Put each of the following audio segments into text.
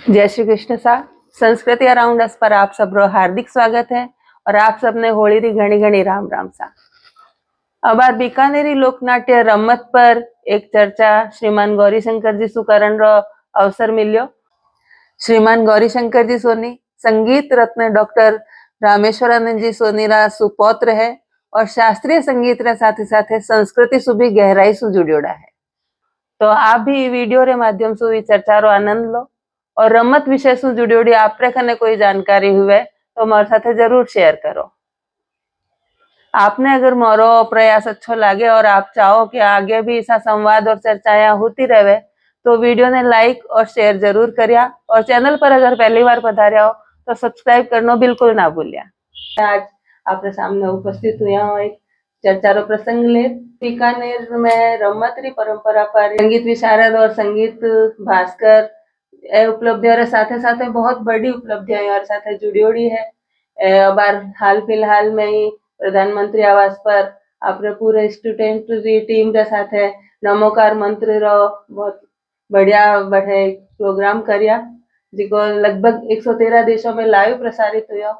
जय श्री कृष्ण सा संस्कृति अराउंड अस पर आप सबरो हार्दिक स्वागत है और आप सबने होली री घणी घणी राम राम सा। अबार बीकानेरी लोकनाट्य रमत पर एक चर्चा श्रीमान गौरीशंकर जी सुकरण रो अवसर मिल्यो। श्रीमान गौरीशंकर जी सोनी संगीत रत्न डॉक्टर रामेश्वरानंद जी सोनी रा सुपौत्र है और शास्त्रीय संगीत रा साथे साथे संस्कृति सु भी गहराई सु जुड़ियोड़ा है। तो आप भी वीडियो रे माध्यम से चर्चा रो आनंद लो और रमत विषय से जुड़ियोड़ी आपरे कने कोई जानकारी हुए तो मारे साथे जरूर शेयर करो। आपने अगर मोरो प्रयास अच्छो लागे और आप चाहो कि आगे भी ऐसा संवाद और चर्चाएं होती रहे तो वीडियो ने लाइक और शेयर जरूर करिया और चैनल पर अगर पहली बार पधार्या हो तो सब्सक्राइब करना बिल्कुल ना भूलिया। आज आपरे सामने उपस्थित हुआ हूं एक चर्चा रो प्रसंग ले बीकानेर में रमत री परंपरा पर संगीत विशारद और संगीत भास्कर ए उपलब्धियों रे साथे साथे बहुत बड़ी उपलब्धियां और साथे जुड़ियोड़ी है। अबार हाल फिलहाल में ही प्रधानमंत्री आवास पर अपने पूरे स्टूडेंट री टीम रे साथे नमोकार मंत्र रो बहुत बढ़िया बढ़े प्रोग्राम करिया जिको लगभग 113 देशों में लाइव प्रसारित हुआ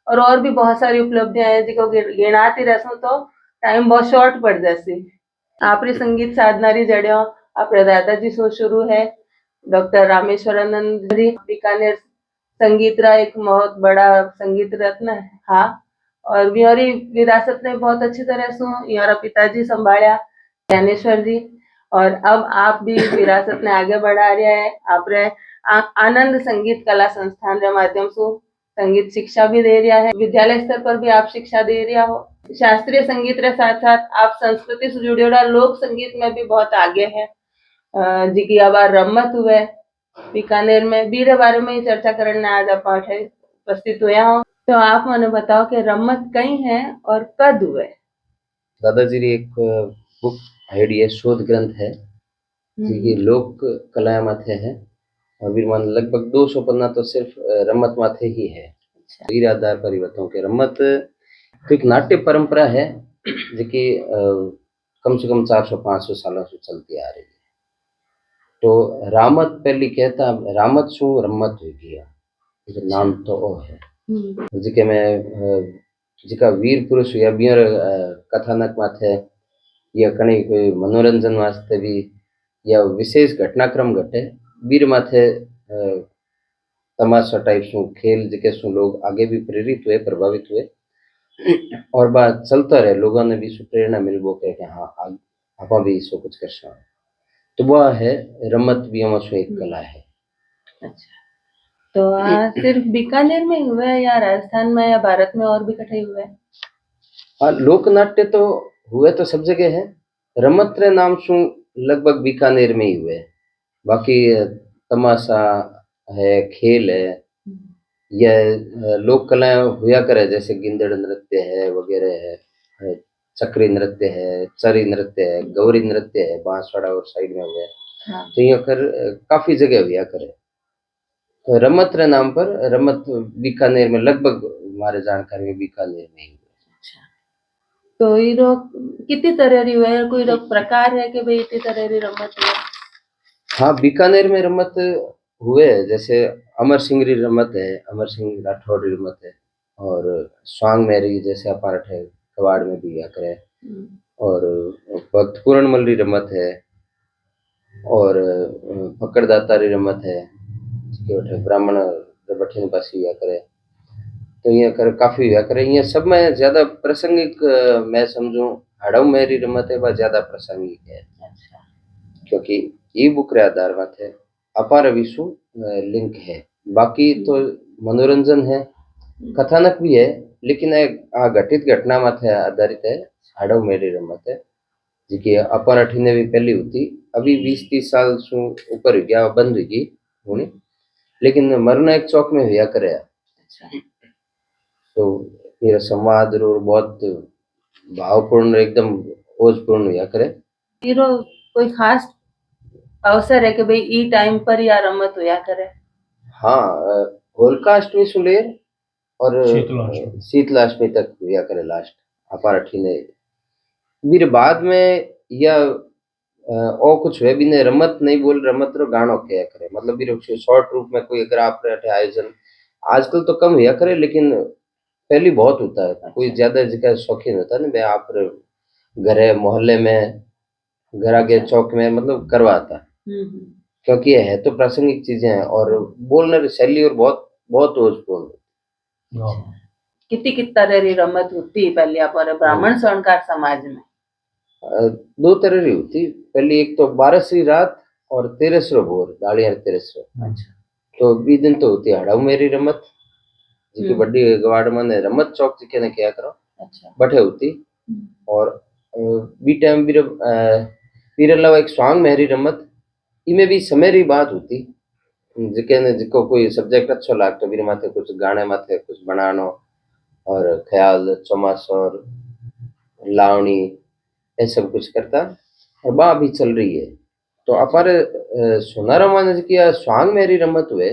और भी बहुत सारी उपलब्धियां हैं जिको गिनाती रहूं तो टाइम बहुत शॉर्ट पड़ जासी। आपरी संगीत साधना री जड़ियों अपने दादाजी से शुरू है। डॉक्टर रामेश्वरानंद जी बीकानेर संगीत रा एक बहुत बड़ा संगीत रत्न है। हाँ, और बिहारी विरासत ने बहुत अच्छी तरह से यारा पिताजी संभालिया ज्ञानेश्वर जी और अब आप भी विरासत ने आगे बढ़ा रहे हैं। आपने आनंद संगीत कला संस्थान के माध्यम से संगीत शिक्षा भी दे रहा है। विद्यालय स्तर पर भी आप शिक्षा दे रहा हो। शास्त्रीय संगीत के साथ साथ आप संस्कृति से जुड़ेड़ा लोक संगीत में भी बहुत आगे है। जी की अब रमत हुए बीकानेर में बीरे बारे में ही चर्चा करने आज आप उपस्थित हुए हो। तो आप मुझे बताओ कि रमत कहीं है और कद हुए। दादाजी री एक बुक आईडी है, शोध ग्रंथ है जी लोक कला माथे है। अभी मान लगभग 200 पन्ना तो सिर्फ रमत माथे ही है। वीर आधार पर ही बताऊं कि रमत तो एक नाट्य परंपरा है जो कि कम से कम 400-500 सालों से चलती आ रही है। तो रामत पहली कहता रामत शू रमत हो गया नाम तो ओ है जिके में जिका वीर पुरुष या बियर कथानक माथे या कहीं कोई मनोरंजन वास्ते भी या विशेष घटनाक्रम घटे वीर माथे तमाशा टाइप शू खेल जिके शू लोग आगे भी प्रेरित हुए प्रभावित हुए और बात चलता रहे लोगों ने भी प्रेरणा मिल वो के हाँ आप भी इसको कुछ कर सकते। तो वह है रमत भी एक कला है। अच्छा, तो सिर्फ बीकानेर में हुआ है या राजस्थान में या भारत में और भी कठे हुए हैं? हाँ, लोकनाट्य तो हुए तो सब जगह है। रमत रे नाम शू लगभग बीकानेर में ही हुए। बाकी तमाशा है, खेल है, यह लोक कलाएं हुआ करे जैसे गिंदड़ नृत्य है वगैरह है, चक्री नृत्य है, चरी नृत्य है, गौरी नृत्य है, बांसवाड़ा और साइड में हुआ। हाँ। तो ये कर काफी जगह हुआ करे। तो रमत रे नाम पर रमत बीकानेर में लगभग हमारे जानकारी में बीकानेर में ही। तो ये कितनी तरह री है कोई प्रकार है कि भाई इतनी तरह री रमत है? हाँ, बीकानेर में रमत हुए जैसे अमर सिंह री रमत है, अमर सिंह राठौड़ री रमत है और स्वांग मेरी जैसे अपार्ट है कवाड़ में भी आकर है और भक्त पूरणमल री रमत है और पकड़दाता री रमत है ब्राह्मण बठीन पासी हुआ करे। तो ये कर काफी हुआ करे ये सब में ज्यादा प्रासंगिक मैं समझूं हड़व मेरी रमत है वह ज्यादा प्रासंगिक है। अच्छा। क्योंकि ई बुक रे आधार बात है अपार विश्व लिंक है। बाकी तो मनोरंजन है कथानक भी है लेकिन घटित घटना माथे आधारित है। हड़व मेरी रमत है जी अपार अठीने भी पहली होती अभी 20-30 साल से ऊपर गया बंद हुई होनी लेकिन मरना एक चौक में हुआ करे। अच्छा। तो ये संवाद और बहुत भावपूर्ण एकदम ओजपूर्ण हुआ करे। हीरो कोई खास अवसर है कि भाई ई टाइम पर या रमत हुआ करे। हाँ, होलिकाष्टमी सुलेर और शीतलाष्टमी तक हुआ करे लास्ट अपार अठीने। फिर बाद में या और कुछ वे भी ने रमत नहीं बोल रमत रो गानो क्या करे, मतलब भी शॉर्ट रूप में कोई अगर आप रहे आयोजन आजकल तो कम हुआ करे, लेकिन पहले बहुत होता है। कोई ज्यादा जिका शौकीन होता है ना, मैं आप घरे मोहल्ले में घर आगे चौक में मतलब करवाता, क्योंकि ये है तो प्रासंगिक चीजें हैं और बोलने की शैली और बहुत बहुत ओजपूर्ण। कितनी तरह री रमत होती पहले हमारे ब्राह्मण स्वर्णकार समाज में? दो तरह की होती। पहली एक तो 12वीं रात और 13वीं भोर दाड़ियार 13वीं। अच्छा। तो बी दिन तो होती हड़ाऊ मेरी रमत, जिकी बड़ी गवाड़ में रमत चौक जिके ने क्या करो। अच्छा। बठे होती। और बी टाइम बीर अलावा एक स्वांग मेहरी रमत, इमें भी समय री बात होती, जिके ने जिको कोई सब्जेक्ट अच्छा लागतो बीर माथे कुछ गाने माथे कुछ बनानो और ख्याल चौमास और लावणी ये सब कुछ करता, और बा भी चल रही है। तो अपारे सोनारा मान की स्वांग मेरी रमत हुए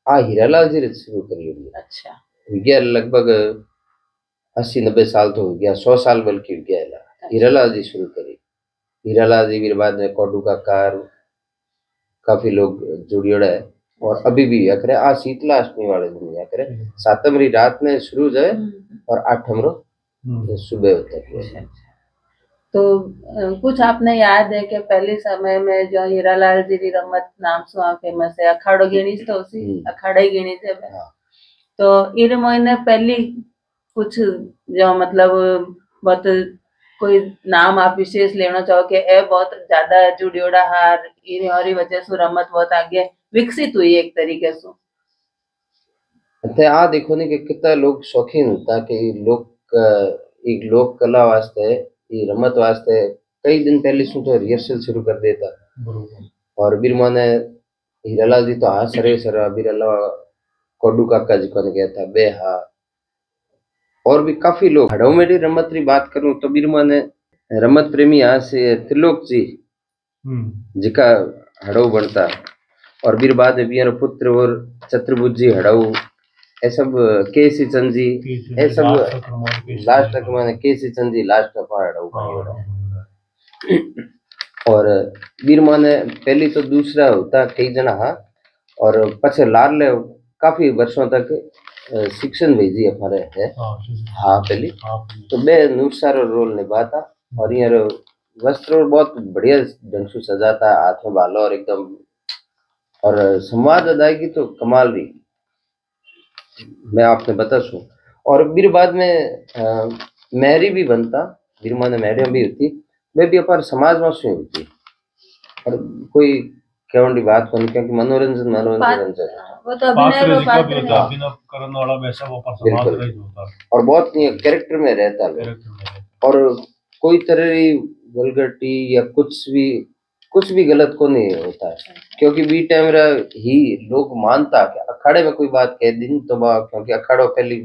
आ हीरालाल जी ने शुरू करी हुई। अच्छा। गया लगभग 80-90 साल तो हो गया, 100 साल बल्कि हो गया। अच्छा। हीरालाल जी शुरू करी। हीरालाल जी के बाद में कोडू का कार काफी लोग जुड़ियोड़ा है, और अभी भी या करे आ शीतला अष्टमी वाले दिन या करे 7वीं रात में शुरू जाए और 8वीं सुबह होता है। तो कुछ आपने याद है कि पहले समय में जो हीरालाल जी की रमत नाम से फेमस है, अखाड़ो गिणी तो उसी अखाड़ा ही गिणी थे। हाँ। तो इन महीने पहली कुछ जो मतलब बहुत कोई नाम आप विशेष लेना चाहो कि ए बहुत ज्यादा जुड़ियोड़ा हार इन और वजह से रमत बहुत आगे विकसित हुई एक तरीके से। आ देखो नहीं कि कितना लोग शौकीन होता कि एक लोक कला वास्ते ये रमत वास्ते कई दिन पहले से तो रिहर्सल शुरू कर देता। और बीर माने हीरालाल जी तो हाँ सरे सरा बीर अलावा कोडू काका जी को गया था बेहा, और भी काफी लोग। हड़ो मेरी रमत की बात करूं तो बीर माने रमत प्रेमी यहाँ से त्रिलोक जी जिका हड़ो बनता, और बीर बाद बीर पुत्र और चतुर्भुज जी हड़ऊ, ये सब केसी चंद जी, ये सब लास्ट तक मैंने केसी चंद जी लास्ट तक हड़ऊ। और बीर माने पहली तो दूसरा होता कई जना हा, और पछे लाडले काफी वर्षों तक शिक्षण भेजी हमारे है। हाँ पहली तो बे नुकसारो रोल निभाता, और यार वस्त्र बहुत बढ़िया ढंग से सजाता, हाथ में भालो और एकदम, और संवाद अदायगी तो कमाल रही मैं आपने बता सू। और बीर बाद में मेहरी भी बनता, बीर माने मेहरियां भी होती, वे भी अपार समाज में से होती, और कोई केवल बात को नहीं, क्योंकि मनोरंजन वो तो अभिनय वो पात्र भी होता, अभिनय करने वाला वैसा वो पर समाज रही होता, और बहुत कैरेक्टर में रहता लोग। और कोई तरह की वल्गरिटी या कुछ भी गलत को नहीं होता है, क्योंकि बी टाइम ही लोग मानता कि अखाड़े में कोई बात कह दिन तो क्योंकि अखाड़ो पहली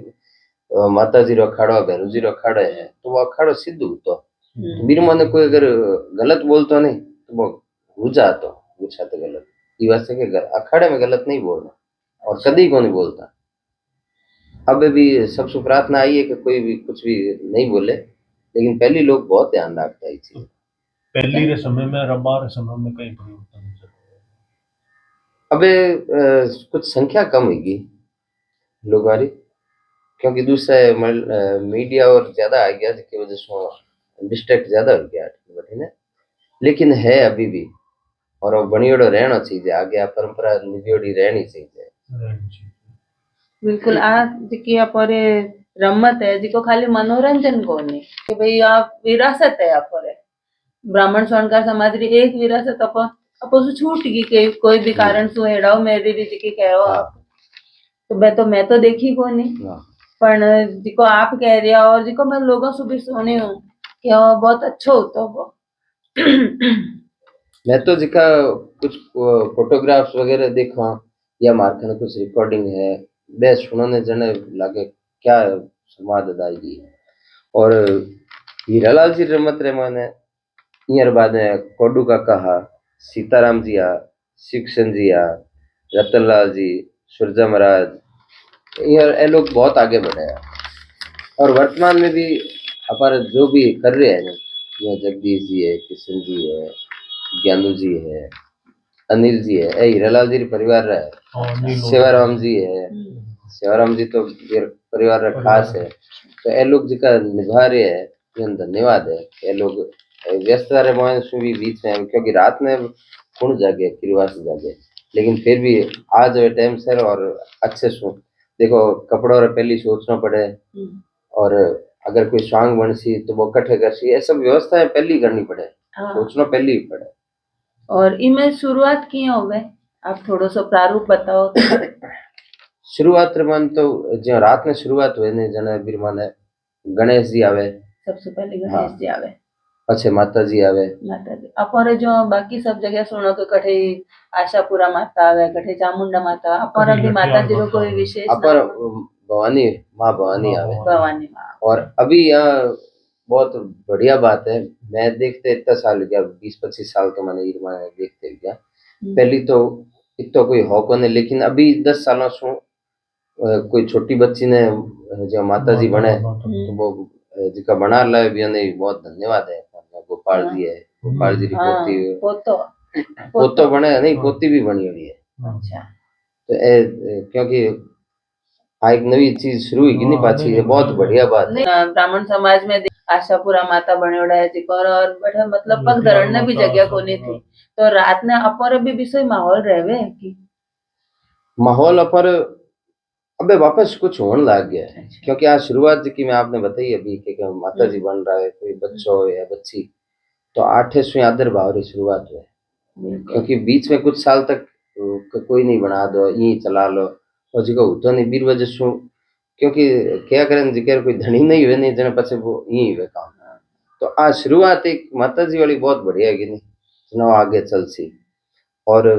माता जी रो अखाड़ो भैरू जी रो अखाड़ो है, तो वो अखाड़ो सिद्ध होता। तो बीर माने कोई अगर गलत बोलता नहीं तो वो हो जाता गुच्छा तो गलत ये वैसे के अखाड़े में गलत नहीं बोलना, और कभी को नहीं बोलता। अब भी सबसे प्रार्थना आई है कि कोई भी कुछ भी नहीं बोले, लेकिन पहले लोग बहुत ध्यान रखता है चीज। पहले के समय में रबार समय में कई परिवर्तन अबे कुछ संख्या कम होगी लोगों की, क्योंकि दूसरा मीडिया और ज्यादा आ गया जिसकी वजह से डिस्ट्रैक्ट ज्यादा हो गया बैठे, लेकिन है अभी भी, और वो बनियोड़ो रहना चाहिए आगे, परंपरा निभियोड़ी रहनी चाहिए। बिल्कुल आ जिकी अपोरे रमत है जिको खाली मनोरंजन को नहीं कि भाई आप विरासत है अपोरे ब्राह्मण स्वर्णकार समाज री एक विरासत अपो से छूट गई के कोई भी कारण सु हेड़ाओ मेरी री जिकी कहो आप तो मैं तो देखी को नहीं, पर जिको आप कह रहे हो और जिको मैं लोगों से भी सुनी हूँ कि वो बहुत अच्छा होता वो। मैं तो जिका कुछ फोटोग्राफ्स वगैरह देखा या मार्केट कुछ रिकॉर्डिंग है, बेस्ट सुनाने जने लगे क्या समाज अदायगी है। और हीरालाल जी रमत रे माने यार बाद में कोडू का कहा सीताराम जी आ, शिक्षण जी आ, रतनलाल जी, सुरजा महाराज, ये लोग बहुत आगे बढ़े हैं, और वर्तमान में भी हमारे जो भी कर रहे हैं, जगदीश जी है, किशन जी है, ज्ञानू जी है, अनिल जी है, ए हीरालाल जी परिवार रहा है, सेवाराम जी है, सेवाराम जी तो परिवार रा खास है। तो ए लोग जिका निभा रहे हैं, ये धन्यवाद है। ये लोग व्यस्त रहे मोहन भी बीच में, क्योंकि रात में कौन जागे, परिवार से जागे, लेकिन फिर भी आज टाइम सर और अच्छे से देखो कपड़ों रे पहले सोचना पड़े, और अगर कोई सॉन्ग बनसी तो वो कट्ठे करसी, ये सब व्यवस्थाएं पहले करनी पड़े, सोचना पहले ही पड़े। और इमें शुरुआत की होवे, आप थोड़ो सो प्रारूप बताओ तो। शुरुआत रे मन तो जो रात में शुरुआत हुए ने जने बीर माने गणेश जी आवे, सबसे पहले गणेश जी आवे, पछे माता जी आवे, माता जी अपर जो बाकी सब जगह सुनो के कठे आशापुरा माता आवे, कठे चामुंडा माता, अपर भी माता जी रो कोई विशेष अपर नाम? भवानी माँ भवानी आवे, भवानी माँ। और अभी यहाँ बहुत बढ़िया बात है, मैं देखते इतना साल हो गया, 20-25 साल तो मैंने इरमा देखते हो गया। पहली तो इतना कोई हो को नहीं, लेकिन अभी 10 सालों से कोई छोटी बच्ची ने जो माता जी बने तो वो जिका बना लाए भी नहीं, बहुत धन्यवाद है। गोपाल जी है, गोपाल जी की पोती पोतो बने नहीं, पोती भी बनी हुई है। अच्छा, तो क्योंकि एक नवी चीज शुरू हुई नहीं पाछी, ये बहुत बढ़िया बात है। ब्राह्मण समाज में आशापुरा माता बनेड़ा है जिकर, और बैठे मतलब पग धरण ने भी जगह को नहीं थी, तो रात ने अपर भी विषय माहौल रहवे की माहौल अपर अबे वापस कुछ होने लग गया है। क्योंकि आज शुरुआत की मैं आपने बताई अभी कि माता जी बन रहा है, कोई बच्चों हो या बच्ची, तो 8वें आदर भाव री शुरुआत हुई, क्योंकि बीच में कुछ साल तक कोई नहीं बना दो, यही चला लो, और जिको होता नहीं बीर वजह से, क्योंकि क्या करें जिक्र कोई धनी नहीं हुए नहीं जने पछे वो यही हुए काम। तो आज शुरुआत एक माता जी वाली बहुत बढ़िया है कि नहीं, चुनाव आगे चल सी, और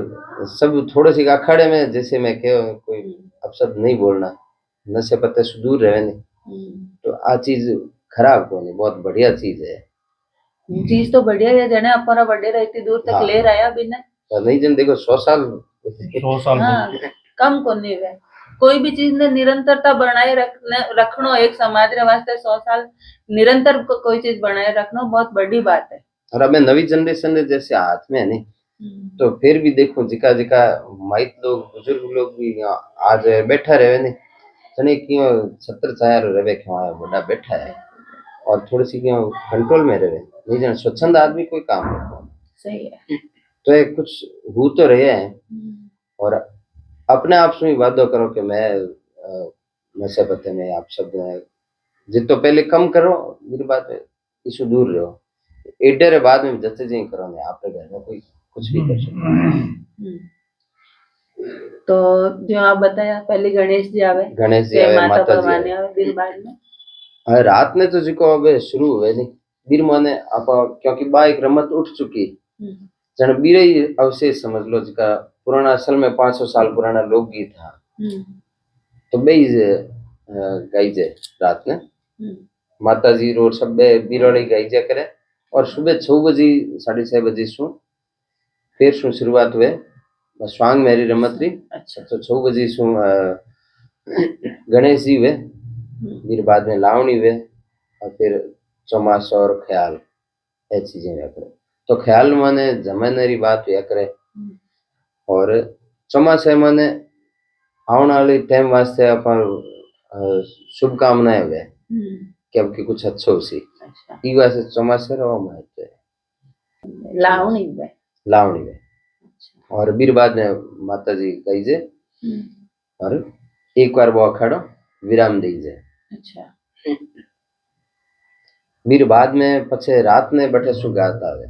सब थोड़े से अखाड़े में, जैसे मैं कह कोई अपशब्द नहीं बोलना, नशे पत्ते से दूर रहे नहीं, तो आ चीज खराब को नहीं, बहुत बढ़िया चीज है। चीज तो बढ़िया है, जने अपना बर्थडे रहती दूर तक ले रहा भी ना, तो नहीं जन देखो 100 साल हाँ, कम को नहीं है। कोई भी चीज ने निरंतरता बनाए रखनो एक समाज रे वास्ते 100 साल निरंतर कोई चीज बनाए रखनो बहुत बड़ी बात है। और अब नवी जनरेशन ने जैसे हाथ में है नहीं, तो फिर भी देखो जिका जिका माइट लोग बुजुर्ग लोग भी आज बैठा रहे नहीं, जने क्यों छत्र छाया रहे क्यों आया बड़ा बैठा है, और थोड़ी सी क्यों कंट्रोल में रहे नहीं, जन स्वच्छंद आदमी कोई काम नहीं। सही है, तो ये कुछ हो तो रहे हैं, और अपने आप से ही वादो करो कि मैं नशे पत्ते में आप शब्द है जितो पहले कम करो, मेरी बात है इससे दूर रहो, एडर बाद में जैसे जी करो नहीं, आप घर में कोई कुछ भी कर सकते। तो जो आप बताया पहले गणेश जी आवे, माता भवानी आवे, दिन बाद में रात में तो जिको अब शुरू हुए नहीं बीर माने आप, क्योंकि बाइक रमत उठ चुकी, जन बीरे ही अवशेष समझ लो जिका पुराना, असल में 500 साल पुराना लोकगीत था, तो बेई गाइजे रात में माता जी रोड सब बीरोड़ी गाइजा करे, और सुबह 6 बजे 6:30 बजे सु फिर सु शुरुआत हुए स्वांग मेरी रमत री। अच्छा, तो 6 बजे सु गणेश जी हुए, फिर बाद में लावणी हुए, और फिर चौमास और ख्याल ये चीजें हुआ करे। तो ख्याल माने जमाने री बात हुआ करे, और चौमासे माने आने वाले टाइम वास्ते अपन शुभकामनाएं हुए कि अब की कुछ अच्छा हो सी। ई वैसे चौमासे रो महत्व है। लावणी में और बीर बाद में माता जी कही और एक बार वो अखाड़ो विराम दीजिए। अच्छा, बीर बाद में पछे रात ने बटे सुगात आवे।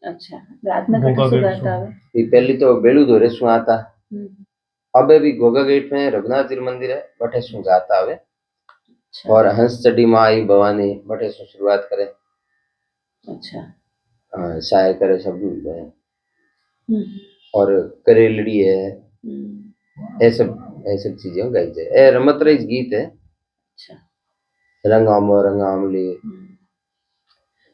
अच्छा, रात में बटे सुगात आवे। पहली तो बेलू धोरे सुआता, अबे भी गोगा गेट में रघुनाथ जी मंदिर है, बटे सुगात आवे। अच्छा, और हंस चढ़ी माई भवानी बटे से शुरुआत करे। अच्छा, शायर करे सब है, और करेलड़ी है, ऐसे चीजें गाई जाए। ए रमत रईस गीत है। अच्छा, रंगामो रंगामली।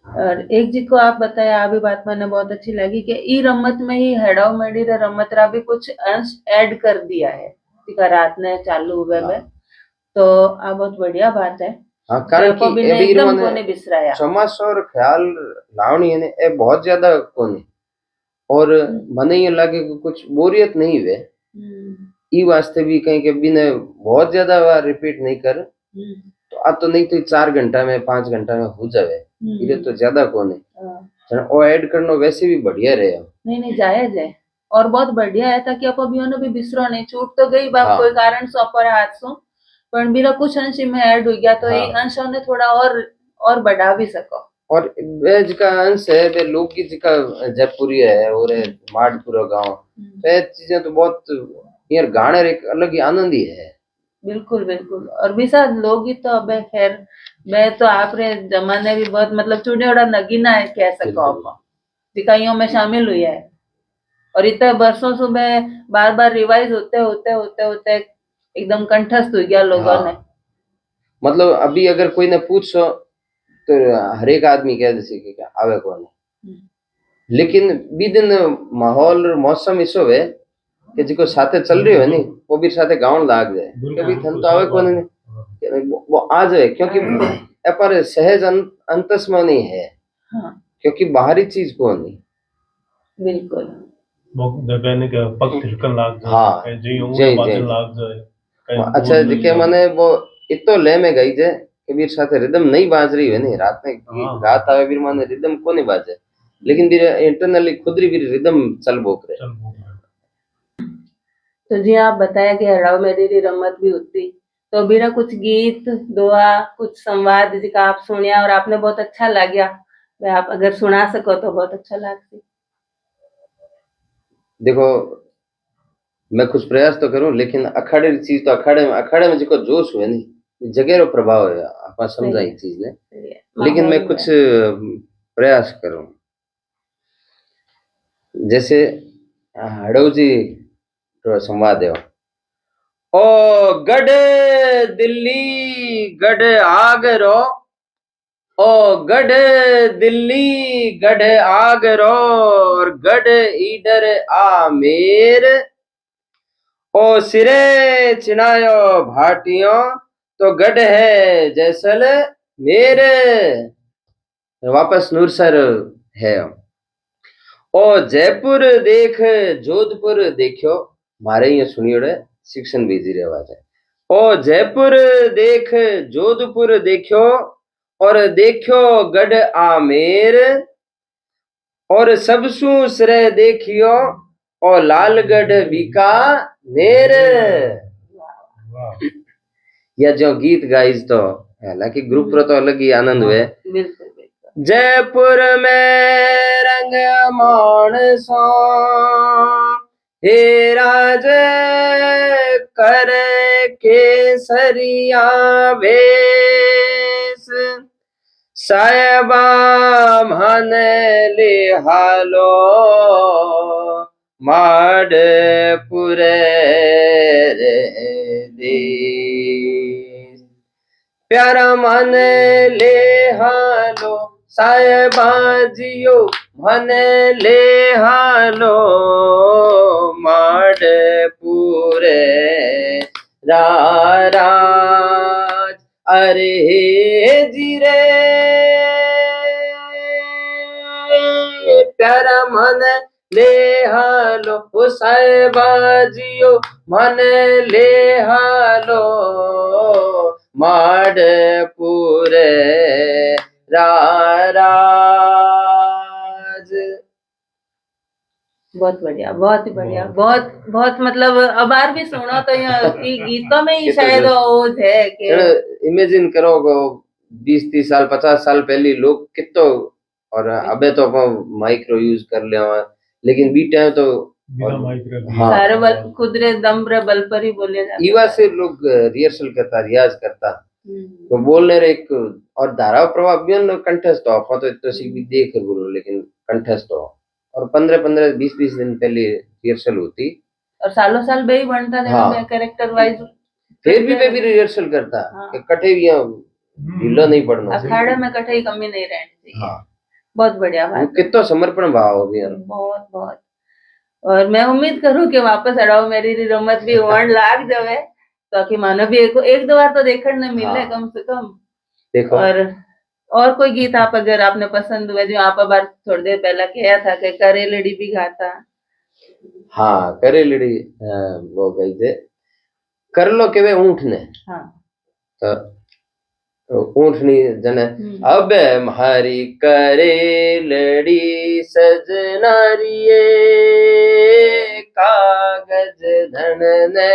और एक जी को आप बताया अभी बात मैंने बहुत अच्छी लगी कि ई रमत में ही हेड़ाव मेडी रे रमत रा भी कुछ अंश ऐड कर दिया है, टिका रात ने चालू हुए में, तो आ बहुत बढ़िया बात है। हाँ, कारण कि एकदम कोने बिसराया चमास और ख्याल लावणी है ए बहुत ज्यादा कोने, और मने ये लागे कि कुछ बोरियत नहीं हुए ई वास्ते भी कहीं के बिना बहुत ज्यादा बार रिपीट नहीं कर तो आ तो नहीं तो 4 घंटा में 5 घंटा में हो जावे ये तो ज्यादा कौन है ओ ऐड करना वैसे भी बढ़िया रहे नहीं नहीं जायज है और बहुत बढ़िया है ताकि आप अभी भी बिसरो नहीं छूट तो गई बात हाँ। कोई कारण से अपर हाथ सो पर मेरा कुछ अंश में ऐड हो गया तो हाँ। ये अंश ने थोड़ा और बढ़ा भी सको और वे जिका अंश है वे लोकगीत जिका जयपुरी है और माडपुरा गांव वे चीजें तो बहुत यार गाने एक अलग ही आनंद ही है बिल्कुल बिल्कुल और भी साथ लोकगीत तो अब खैर मैं तो आप रे जमाने भी बहुत मतलब चुनेड़ा नगीना है कह सको आप दिखाइयों में शामिल हुई है और इतने वर्षों से मैं बार बार रिवाइज होते होते होते होते एकदम कंठस्थ हो गया लोगों ने मतलब अभी अगर कोई ने पूछो तो हर एक आदमी कह दे कि क्या आवे कौन है लेकिन बी दिन माहौल और मौसम इसो है कि जिको साथे चल रही है नी वो भी साथे गाउन लाग जाए कभी थन तो आवे कौन है वो आ जाए क्योंकि पर सहज अंतस में नहीं है क्योंकि बाहरी चीज को नहीं बिल्कुल वो जगह ने के पग थिरकन लाग जाए हाँ जी जय बाजन लाग जाए अच्छा जिके माने वो इतो ले में गई जे कि बीर साथे रिदम नहीं बाज रही है नहीं रात में रात आवे बीर माने रिदम को नहीं बाजे लेकिन बीर इंटरनली खुद री बीर रिदम चल बोक रहे तो जी आप बताया कि हड़ाव मेरी रमत भी होती तो बीरा कुछ गीत दुआ कुछ संवाद जिका आप सुनिया और आपने बहुत अच्छा लगा वे आप अगर सुना सको तो बहुत अच्छा लगती देखो मैं कुछ प्रयास तो करूं लेकिन अखाड़े की चीज तो अखाड़े में जिको जोश हुए नहीं जगह रो प्रभाव है आप समझा ये चीज ने लेकिन मैं कुछ प्रयास करूं जैसे हड़ो जी तो संवाद है ओ गढ़ दिल्ली गढ़ आगरो ओ गढ़ दिल्ली गढ़ आगरो और गढ़ ईडर आमेर ओ सिरे चिनायो भाटियों तो गढ़ है जैसल मेरे वापस नूरसर है ओ जयपुर देख जोधपुर देखियो मारे ये सुनियोड़े शिक्षण भेजी रे आवाज है ओ जयपुर देख जोधपुर देखियो और देखियो गढ़ आमेर और सबसु सिरे देखियो और लालगढ़ बीकानेर या जो गीत गाइज तो हालांकि ग्रुप पर तो अलग ही आनंद हुए जयपुर में रंग मानसो हे राज कर केसरिया वेश सायबा मन ले हालो माडपुरे रे देश प्यारा मन ले हालो सायबा जियो मन ले हालो माडपुरे राज अरे जीरे प्यारा मन ले हालो ओ साहेबा जियो मन ले हालो माडपुरे राज बहुत बढ़िया बहुत ही बढ़िया बहुत बहुत मतलब अबार भी सुनो तो ये गीतों में ही शायद ओज है कि इमेजिन करो 20-30 साल 50 साल पहले लोग कितो और अबे तो माइक्रो यूज कर ले लेकिन बी टाइम तो सारे बल खुद रे दम रे बल पर ही बोले जाते युवा से लोग रिहर्सल करता रियाज करता तो बोलने रे एक और धारा प्रभाव भी कंठस्थ हो तो इतना सीख भी देख बोलो लेकिन कंठस्थ हो और 15-15 20-20 दिन पहले रिहर्सल होती और सालों साल बे ही बनता था कैरेक्टर वाइज फिर भी रिहर्सल करता कटे भी ढीला नहीं पड़ना अखाड़े में कटे ही कमी नहीं रहनी चाहिए बहुत बढ़िया बात कितना समर्पण भाव हो गया बहुत बहुत और मैं उम्मीद करूं कि वापस अड़ाओ मेरी रमत भी होने लाग जावे ताकि मानो भी एक दो बार तो देखने ने मिले कम से कम देखो और कोई गीत आप अगर आपने पसंद हुए जो आप बार थोड़ी देर पहले कहा था कि करेलड़ी भी गाता। हाँ करेलड़ी वो गई थे कर लो के वे ऊँट ने हाँ तो ऊँटनी जने अब हमारी करेलड़ी सजनारिये कागज धन ने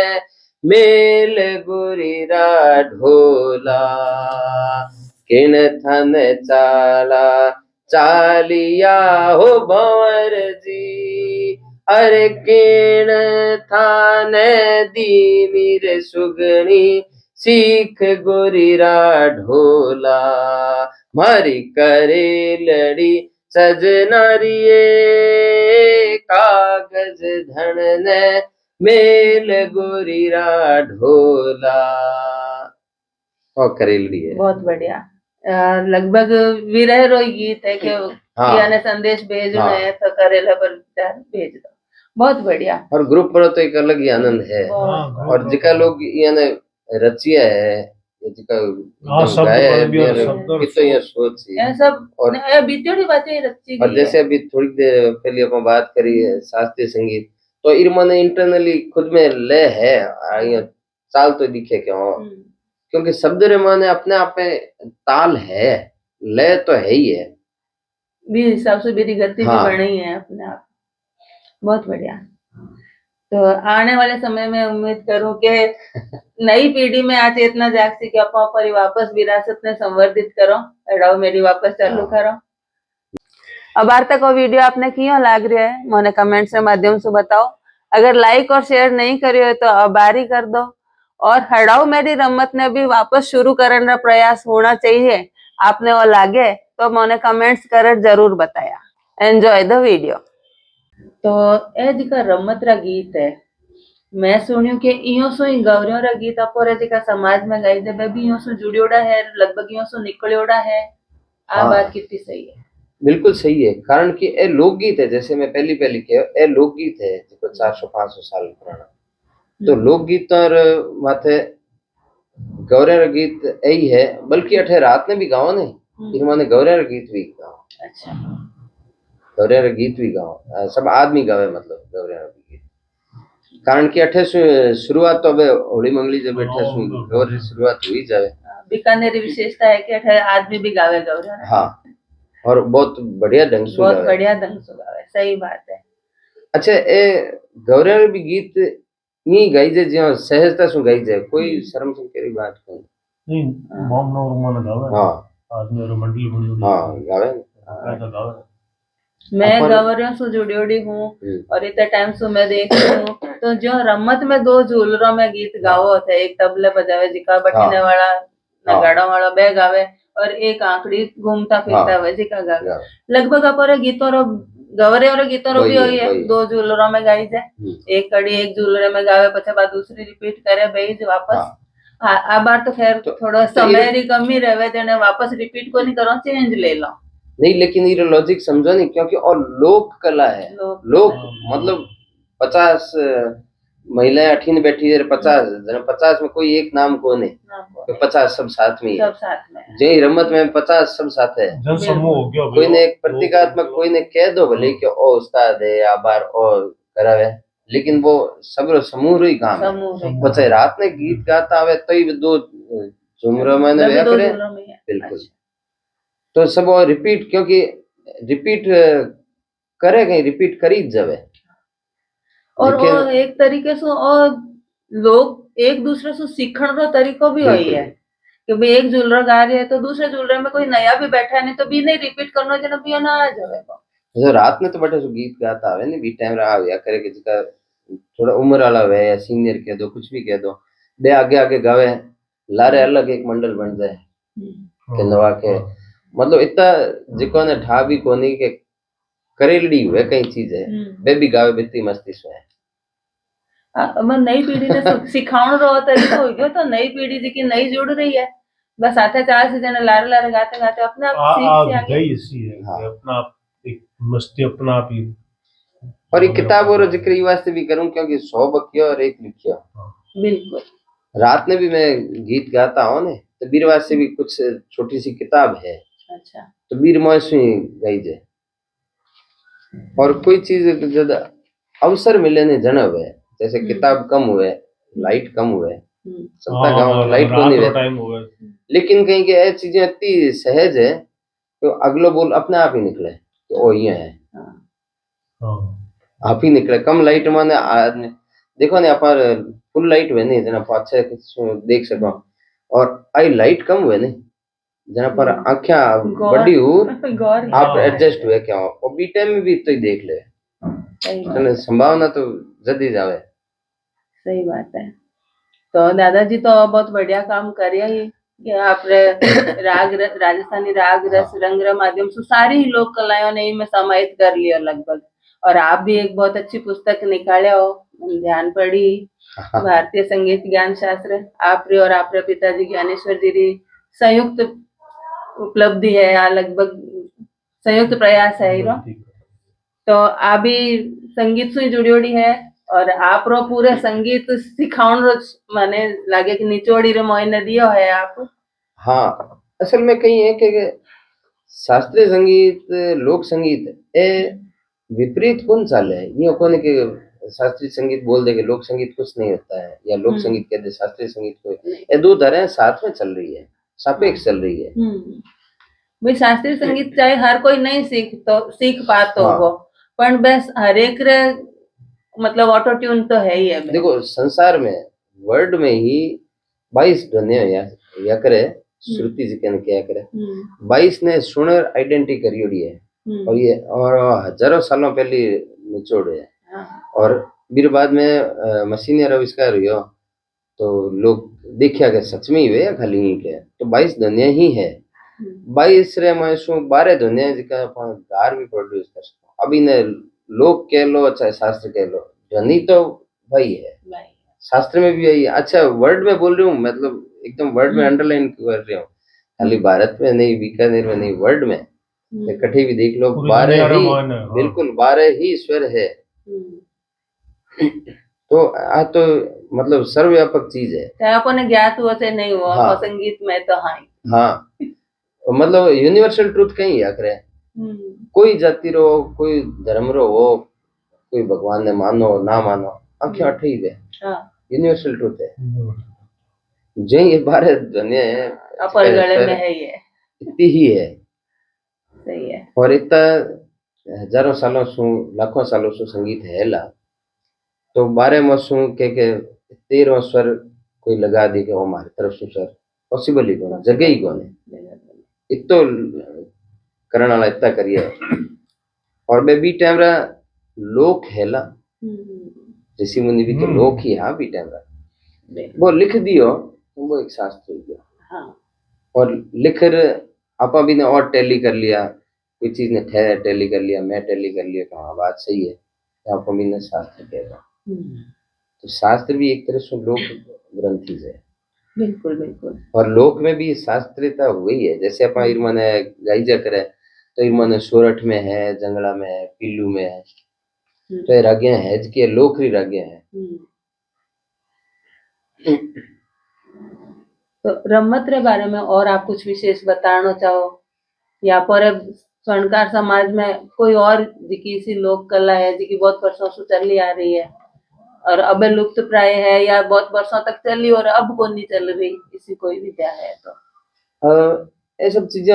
मेल गुरीरा ढोला किन थन चाला चालिया हो भंवर जी अरे किन थाने दीनी रे सुगनी सीख गोरीरा ढोला मारी करेलड़ी सजनारिये कागज धन ने मेल गोरीरा ढोला और करेलड़ी है। बहुत बढ़िया। लगभग विरह रोई गीत है कि हाँ। पिया ने संदेश भेजना हाँ। है तो करेला पर भेज दो। बहुत बढ़िया। और ग्रुप पर तो एक अलग ही आनंद है बहुत। और जिका लोग याने रचिया है जिका हाँ, शब्द गाया है पर भी और यार शब्द और कितो ये सोच सी ये सब और बीती बातें रची और गई जैसे है। अभी थोड़ी देर पहले अपन बात करी है शास्त्रीय संगीत तो इरमाने इंटरनली खुद में लय है ये चाल तो दिखे क्यों क्योंकि शब्द रे माने अपने आप में ताल है लय तो है ही है भी हिसाब से मेरी गति हाँ। भी बनी है अपने आप। बहुत बढ़िया। तो आने वाले समय में उम्मीद करूं कि नई पीढ़ी में आ चेतना जागसी कि अपा पर वापस विरासत ने संवर्धित करो एडाओ मेरी वापस चालू करो। अब आर तक वो वीडियो आपने क्यों लाग रहा है मोने कमेंट्स के माध्यम से बताओ। अगर लाइक और शेयर नहीं करियो है तो अबारी कर दो और हड़ाओ मेरी रमत ने भी वापस शुरू करने का प्रयास होना चाहिए आपने वो लागे तो मोने कमेंट्स कर जरूर बताया। Enjoy the video. तो ए जिका रमत रा गीत है मैं सुनियो कि इयो सो ही गौरियों रा गीत अपोरे जिका समाज में गाई दे बे भी इयो सो जुड़ियोड़ा है लगभग इयो सो निकलियोड़ा है। आ हाँ। बात कितनी सही है। बिल्कुल सही है कारण कि ए लोकगीत है जैसे मैं पहली कह ए लोकगीत है जो 400-500 साल पुराना तो लोकगीत और माथे गौरव गीत यही है बल्कि अठे रात ने भी गाओ ने इन्होंने गौरव गीत भी गाओ। अच्छा गौरव गीत भी गाओ सब आदमी गावे मतलब गौरव गीत कारण कि अठे शुरुआत तो अब होली मंगली जब अठे गौर शुरुआत हुई जावे बीकानेरी विशेषता है कि अठे आदमी भी गावे गौरव। हाँ और बहुत बढ़िया ढंग से बहुत बढ़िया ढंग से गावे सही बात है। अच्छा ए गौरव भी गीत नहीं गाई जाए जो सहजता से गाई जाए कोई शर्म से केरी बात नहीं मोम नो मन गावे हाँ आदमी और मंडली मंडली हाँ गावे ऐसा गावे। मैं गौरियों से जुड़ी हूँ और इतने टाइम से मैं देख रही हूँ तो जो रमत में दो झूलरों में गीत गावो थे एक तबले बजावे जिका बटने वाला नगाड़ा वाला बे गावे और एक आंकड़ी घूमता फिरता हुआ जिका गावे लगभग अपने गीतों रो गवरे और गीतों रो भी हुई है दो झूलरों में गाई जाए एक कड़ी एक झूलरे में गावे पछे बाद दूसरी रिपीट करे बेज वापस आ बार तो खैर थोड़ा समय री कमी रहे जने वापस रिपीट को नहीं करो चेंज ले लो नहीं लेकिन ये लॉजिक समझो नहीं क्योंकि और लोक कला है लोक मतलब 50 महिलाएं अठीन बैठी है 50 में कोई एक नाम को नहीं 50 सब साथ में सब साथ में जय रमत में 50 सब साथ है जनसमूह हो गया कोई ने एक प्रतीकात्मक कोई ने कह दो भले कि ओ उस्ताद है या बार और करावे लेकिन वो सब समूह ही काम है बच्चे रात में गीत गाता हुए तो ही दो झुमरों में बिल्कुल तो सब रिपीट क्योंकि रिपीट करे कहीं रिपीट करी जावे और वो एक तरीके से और लोग एक दूसरे से सीखने का तरीका भी वही है कि भाई एक झूलरा गा रहे है तो दूसरे झूलरे में कोई नया भी बैठा है नहीं तो भी नहीं रिपीट करना जना भी ना आ जावे जो रात में तो बटे सो गीत गाता है नहीं भी टाइम रहा या करे कि जिका थोड़ा उम्र वाला है या सीनियर कह दो कुछ भी कह दो बे आगे आगे गावे लारे अलग एक मंडल बन जाए के नवा के मतलब इतना जिको ने ठा भी कोनी के करेलड़ी हुए कई चीज है बे भी गावे बिती मस्ती से है मैं नई पीढ़ी ने सिखाउण रो तरीको हो गयो तो नई पीढ़ी जी की नई जुड़ रही है बस आते चार से जने लारे लारे गाते गाते अपने आप सीख से आगे इसी है अपना आप एक मस्ती अपना आप ही और ये किताब और जिक्र ये वास्ते भी करूं क्योंकि 100 बकिया और एक लिखिया बिल्कुल रात में भी मैं गीत गाता हूँ ने तो बीरवास से भी कुछ छोटी सी किताब है अच्छा तो बीर मोयस गई जे और कोई चीज ज्यादा अवसर मिले ने जन हुए जैसे किताब कम हुए लाइट कम हुए सबका गांव लाइट को नहीं रात रो हुए टाइम होवे लेकिन कहीं के ये चीजें इतनी सहज है तो अगलो बोल अपने आप ही निकले तो ओ ये है हाँ आप ही निकले कम लाइट माने आदमी देखो ने अपार फुल लाइट हुए नहीं जना पाँच छह देख सको और आई लाइट कम हुए नहीं जना पर आँखें बड़ी हो गौर आप एडजस्ट हुए क्या हो और बी टाइम में भी तो ही देख ले सही बात चलो संभावना तो जल्दी जावे सही बात है तो दादाजी तो बहुत बढ़िया काम करे ही कि आपने राजस्थानी राग रस रंग रा माध्यम से सारी ही लोक कलाओं ने इनमें समाहित कर लिया लगभग और आप भी एक बहुत अच्छी पुस्तक निकाले हो ध्यान पड़ी भारतीय संगीत ज्ञान शास्त्र आप री और आप रे पिताजी ज्ञानेश्वर जी री संयुक्त उपलब्धि है या लगभग संयुक्त प्रयास है इरो तो आप भी संगीत से जुड़ियोड़ी है और आप रो पूरे संगीत सिखाउन रो माने लागे कि निचोड़ी रे मोइन दियो है आप हाँ असल में कहीं है कि शास्त्रीय संगीत लोक संगीत ए विपरीत कौन चाल है ये कौन है कि शास्त्रीय संगीत बोल दे कि लोक संगीत कुछ नहीं होता है या लोक संगीत कह दे शास्त्रीय संगीत को ये दो धाराएं साथ में चल रही है सापेक्ष चल रही है भाई शास्त्रीय संगीत चाहे हर कोई नहीं सीख पातो हाँ। वो पर बस हर एक रे मतलब ऑटो ट्यून तो है ही है बे। देखो संसार में वर्ल्ड में ही 22 ध्वनियां या करे श्रुति जी कहने क्या करे 22 ने सुनर आइडेंटिटी करी है और ये और हजारों सालों पहले निचोड़ है और फिर बाद में मशीन आविष्कार हुआ तो लोग देखा कि सच में ही वे खाली ही के तो 22 ध्वनियां ही है 22 रे मैं शू 12 ध्वनियां जिका अपन गार भी प्रोड्यूस कर सकते अभी ने लोक कह लो चाहे शास्त्र कह लो ध्वनि तो वही है शास्त्र में भी यही है अच्छा वर्ड में बोल रही हूँ मतलब एकदम वर्ड में अंडरलाइन कर रही हूँ खाली भारत में नहीं बीकानेर में नहीं वर्ल्ड में इकट्ठे भी देख लो 12 ही बिल्कुल 12 ही स्वर है तो आ तो मतलब सर्वव्यापक चीज है चाहे अपन ज्ञात हुआ से नहीं हुआ हाँ। संगीत में तो हाँ मतलब यूनिवर्सल ट्रूथ कहीं या करे कोई जाति रो कोई धर्म रो हो कोई भगवान ने मानो ना मानो आंखें अठे ही वे यूनिवर्सल ट्रूथ है जो ये 12 ध्वनियां है अपन गले में है ये इतनी ही है सही है और इतना हजारों सालों से लाखों सालों से संगीत है ला तो 12 मसू के 13वां स्वर कोई लगा दी कि वो हमारी तरफ से स्वर पॉसिबल ही कौन जगह ही कौन है इतो करने वाला इतना करिए और बेबी टाइमरा लोक है ला ऋषि मुनि भी तो लोक ही हाँ बी टाइमरा वो लिख दियो वो एक शास्त्र हो गया और लिख आपा भी ने और टैली कर लिया कोई चीज ने टैली कर लिया मैं टैली कर लिया हाँ बात सही है तो आपा भी ने शास्त्र कहेगा तो शास्त्र भी एक तरह से लोक ग्रंथि है बिल्कुल बिल्कुल और लोक में भी शास्त्रीयता हुई है जैसे अपन इरमन गाई जा करे तो इरमन सोरठ में है जंगला में है पिल्लू में है तो ये रागियां है कि लोकरी रागियां है तो रम्मत रे बारे में और आप कुछ विशेष बताना चाहो या पर स्वर्णकार समाज में कोई और जिकी सी लोक कला है जिकी बहुत वर्षों से चली आ रही है और अब लुप्त प्राय है या बहुत वर्षों तक चली और अब कौन नहीं चल रही इसी कोई विद्या है तो ये सब चीजें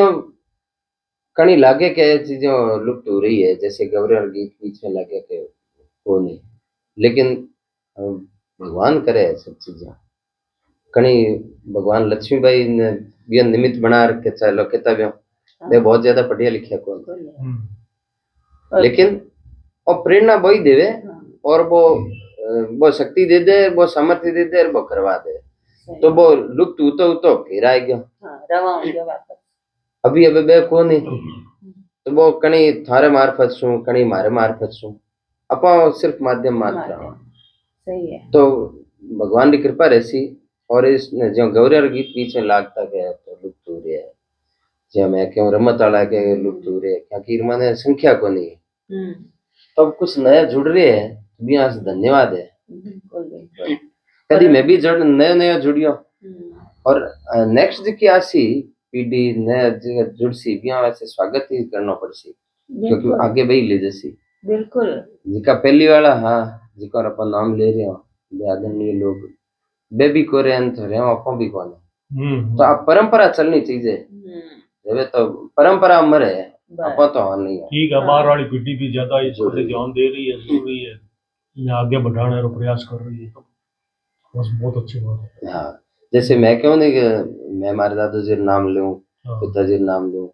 कहीं लागे के चीजें लुप्त हो रही है जैसे गौरव गीत बीच में लागे के वो नहीं लेकिन भगवान करे सब चीजें कहीं भगवान लक्ष्मीबाई ने भी निमित्त बना रखे चलो किताब वे बहुत ज्यादा पढ़िया लिखिया कौन लेकिन और प्रेरणा वही देवे और वो शक्ति दे दे वो सामर्थ्य दे दे और वो करवा दे तो वो लुप्त उतो फिर आ गया अभी अबे बे को नहीं तो वो कहीं थारे मार्फत सु कहीं मारे मार्फत सु अपा सिर्फ माध्यम मात्र सही है तो भगवान की कृपा रहसी और इस जो गौरव गीत बीच में लागता गया तो लुप्त हो रहा है जो मैं क्यों रमत वाला के लुप्त हो रहे हैं क्योंकि मैंने संख्या को नहीं तो अब कुछ नया जुड़ रहे हैं भी यहाँ से धन्यवाद है कभी मैं भी नया जुड़ियो और नेक्स्ट की आसी पीढ़ी ने जुड़सी बिया वैसे स्वागत ही करना पड़सी क्योंकि बिल्कुल आगे वही ले जैसी बिल्कुल जिका पहली वाला हाँ जिका अपन नाम ले रहे हो बे आदरणीय लोग बे भी को रहे तो रहे अपन भी कौन तो आप परंपरा चलनी चाहिए जब तो परंपरा अमर है अपन तो हाँ नहीं है ठीक है, बाहर वाली पीढ़ी भी ज्यादा इस पर ध्यान दे रही है, सुन रही है, इन्हें आगे बढ़ाने का प्रयास कर रही है, तो बस बहुत अच्छी बात है। हाँ जैसे मैं क्यों नहीं कि मैं हमारे दादाजी का नाम लूं हाँ, पिताजी का नाम लूं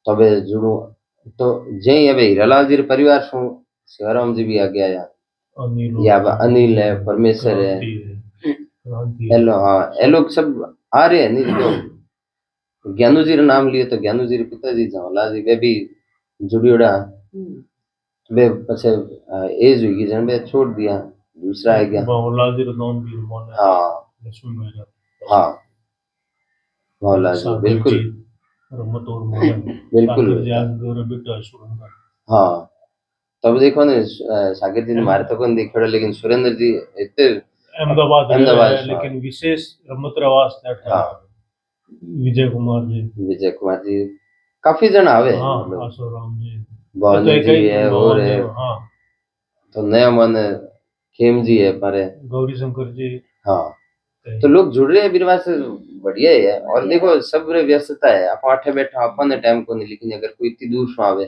तबे जुड़ूं तो जय अब हीरालाल जी परिवार सु शिवराम जी भी आ गया या अनिल या अब अनिल है परमेश्वर है क्रांति है। एलो हाँ ये लोग सब आ रहे हैं नहीं तो ज्ञानू जी का नाम लिए तो ज्ञानू जी के पिताजी जवाहरलाल जी वे भी जुड़ियोड़ा वे पछे एज हुई जन वे छोड़ दिया दूसरा आ गया बाबूलाल जी का नाम भी उन्होंने हाँ लक्ष्मी मेहरा हाँ जवाहरलाल जी सागर बिल्कुल जी, रमत और मोहन बिल्कुल सागर जी गौरव बेटा सुरेंद्र। हाँ तब देखो ना सागर जी ने मारे तो कौन देखा लेकिन सुरेंद्र जी इतने अहमदाबाद अहमदाबाद, रहे हैं, लेकिन विशेष रमत रवास थे हाँ विजय कुमार जी, विजय कुमार जी काफी जन आवे हाँ मतलब आसोराम जी, भवानी एक जी ही है और है हाँ तो नया मन खेम जी है पर गौरी शंकर जी, हाँ तो लोग जुड़ रहे हैं बीरवा से बढ़िया ही है और देखो सब रे व्यस्तता है आप आठे बैठा अपन टाइम को नहीं लेकिन अगर कोई इतनी दूर से आवे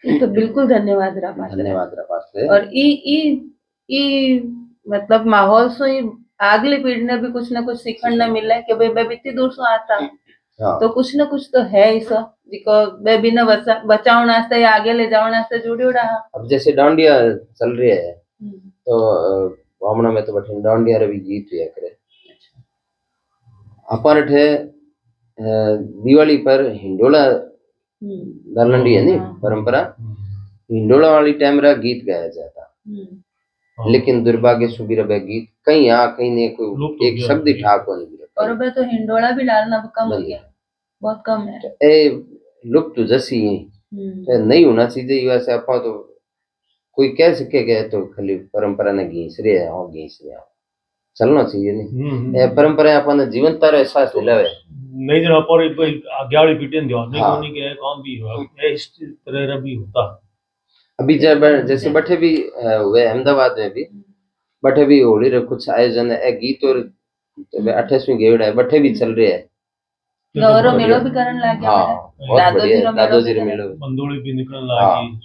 तो बिल्कुल धन्यवाद रहा धन्यवाद रहा से और ई मतलब माहौल से ही अगली पीढ़ी ने भी कुछ ना कुछ सीखने न मिले कि भाई मैं इतनी दूर से आता हाँ तो कुछ ना कुछ तो है ही सो जिको मैं बिना बचाव नास्ते या आगे ले जाओ नास्ते जुड़ियो रहा अब जैसे डांडिया चल रही है तो वामना में तो बैठे डांडिया रे भी गीत हुआ करे अपन थे दिवाली पर हिंडोला दालंडी है नहीं परंपरा हिंडोला वाली टाइम रा गीत गाया जाता लेकिन दुर्भाग्य सुबीर बे गीत कहीं यहाँ कहीं नहीं कोई एक शब्द ही ठाक हो नहीं और अब तो हिंडोला भी डालना कम हो गया बहुत कम है ए लुप्त जैसी नहीं होना चाहिए ये वैसे अपन तो कोई कह सके के तो खाली परंपरा ने घींच रहे हैं और घींच रहे हैं चलना चाहिए नहीं ए परंपरा अपन जीवनता रो एहसास दिलावे नहीं जना पर आगे वाली पीढ़ी ने ध्यान नहीं कोनी के काम भी हुआ इस तरह भी होता अभी जब जैसे बठे भी हुए अहमदाबाद में भी बठे भी होली रे कुछ आयोजन है गीत और 28वीं गेड़ है बठे भी चल रहे हैं गौरव मेलो भी करन लग गया हाँ बहुत बढ़िया दादोजी रे मेलो बंदोली भी निकलने लगी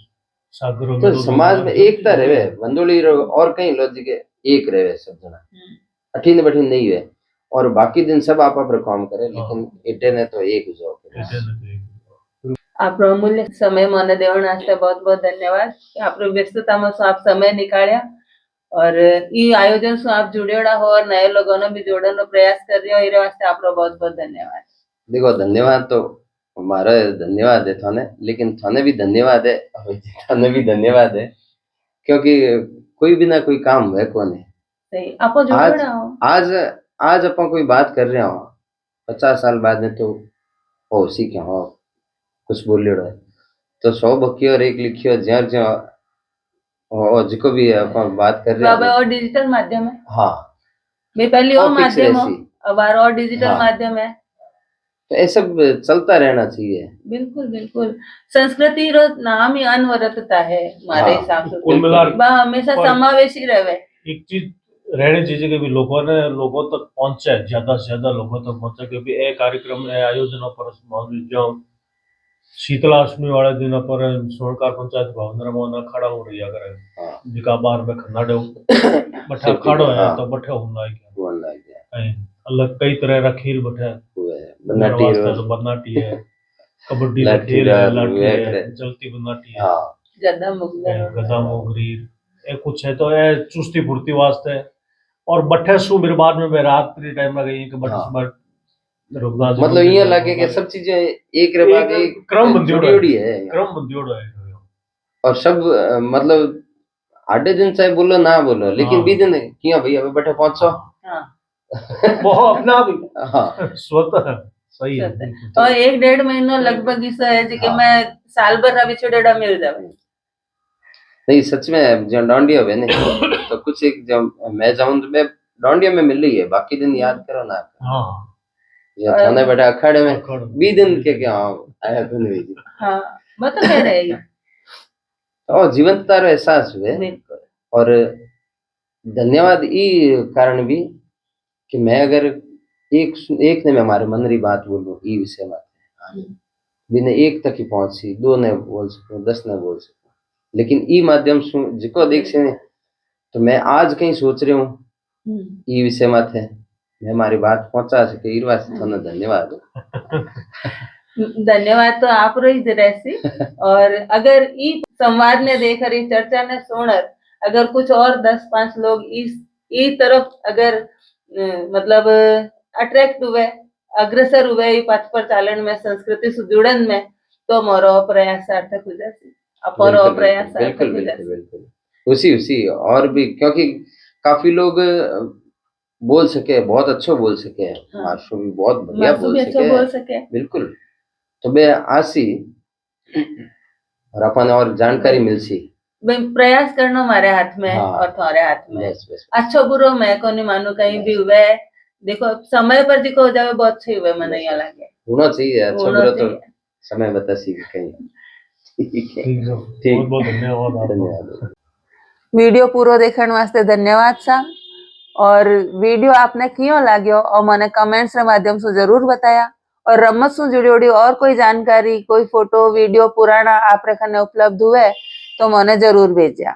सागर तो समाज में एकता रहे बंदोली रो और कहीं लॉजिक एक रहे सब जना अठीन बठीन नहीं हुए और बाकी दिन सब आप काम करे लेकिन इटे ने तो एक जॉब आपरो अमूल्य समय મને દેવણ આસ્તે बहुत बहुत धन्यवाद आपरो व्यस्तताમાં आप समय निकाल्या और ई आयोजन से आप जुड़ेड़ा हो और नए लोगों ने भी जोड़ने प्रयास कर रहे हो इरे वास्ते आपरो बहुत बहुत धन्यवाद देखो धन्यवाद तो हमारा धन्यवाद है थाने लेकिन थाने भी धन्यवाद है थाने भी धन्यवाद है क्योंकि कोई भी ना कोई काम है कौन है सही आपो जोड़ेड़ा हो आज आज अपन कोई बात कर रहे हो 50 साल बाद में तो हो सीखे हो कुछ बोलियो है तो 100 बकियो और एक लिखियो ज्यार ज्या और जिको भी अपन बात कर रहे हैं और डिजिटल माध्यम है हाँ मैं पहली और माध्यम हो अब और डिजिटल माध्यम है तो ये सब चलता रहना चाहिए बिल्कुल बिल्कुल संस्कृति रो नाम ही अनवरतता है हमारे हिसाब से कुल मिलाकर वह हमेशा समावेशी रहे एक चीज रहने चाहिए कि भी लोगों तक पहुंचे ज्यादा से ज्यादा लोगों तक पहुंचे क्योंकि ये कार्यक्रम आयोजनों पर जो शीतलाष्टमी वाले दिन पर सोनकार पंचायत भवन में खड़ा हो रही अगर जिका बार में खन्ना डो बठा खड़ो है तो बठे होना है अलग कई तरह का खेल बठे बनाटी है कबड्डी का खेल है लाठी है चलती बनाटी है गदा मोगरी ये कुछ है तो ये चुस्ती फुर्ती वास्ते और बठे सु मेरे बाद में रात के टाइम में गई कि बट मतलब ये लगे कि सब चीजें एक रे बाद एक क्रम बंदियोड़ी है है और सब मतलब आधे दिन चाहे बोलो ना बोलो लेकिन भी दिन किया भैया अबे बैठे पहुंचो वो अपना भी स्वतः सही है और 1-1.5 महीना लगभग इस है जी कि मैं साल भर अभी छोड़ेड़ा मिल जावे नहीं सच में जब डांडिया हुए ना तो कुछ एक जब मैं जाऊं तो मैं डांडिया में मिल रही है बाकी दिन याद करो ना जो थाने बैठा अखाड़े में अखाड़े। 20 दिन के क्या आया तो नहीं जी। हाँ वो तो कह रहे हैं और जीवंतता रो एहसास हुए बिल्कुल और धन्यवाद ई कारण भी कि मैं अगर एक ने मैं हमारे मन री बात बोलूं ई विषय में बिना एक तक ही पहुंच सी 2 ने बोल सकूं 10 ने बोल सकूं लेकिन ई माध्यम से जिको देख से तो मैं आज कहीं सोच रही हूँ ई विषय में थे मैं हमारी बात पहुंचा सके ई वास्ते थाने धन्यवाद धन्यवाद तो आप रो ही रहसी और अगर ई संवाद ने देखकर ई चर्चा ने सुनर अगर कुछ और 10-5 लोग इस ई तरफ अगर मतलब अट्रैक्ट हुए अग्रसर हुए ई पथ पर चालन में संस्कृति से जुड़न में तो मोरो प्रयास सार्थक हो जासी अपरो प्रयास सार्थक बिल्कुल हो बिल्कुल जासी बिल्कुल उसी और भी क्योंकि काफी लोग बोल सके बहुत अच्छा बोल सके हाँ। माशू भी बहुत बढ़िया मासू भी अच्छा बोल सके बिल्कुल तो मैं आसी और अपन और जानकारी मिल सी भाई प्रयास करना हमारे हाथ में हाँ। और तुम्हारे हाथ में बस बस अच्छो बुरो मैं को नहीं मानू कहीं भी हुए देखो समय पर जिको हो जावे बहुत अच्छे हुए मन नहीं लगे होना चाहिए अच्छा होना बुरा तो चाहिए। समय बता सी कहीं ठीक है ठीक है ठीक। बहुत बहुत धन्यवाद आपको धन्यवाद वीडियो पूरो देखण वास्ते धन्यवाद सा और वीडियो आपने क्यों लाग्यो और मैंने कमेंट्स के माध्यम से जरूर बताया और रमत से जुड़ी और कोई जानकारी कोई फोटो वीडियो पुराना आप रखने उपलब्ध हुए तो मैंने जरूर भेजा।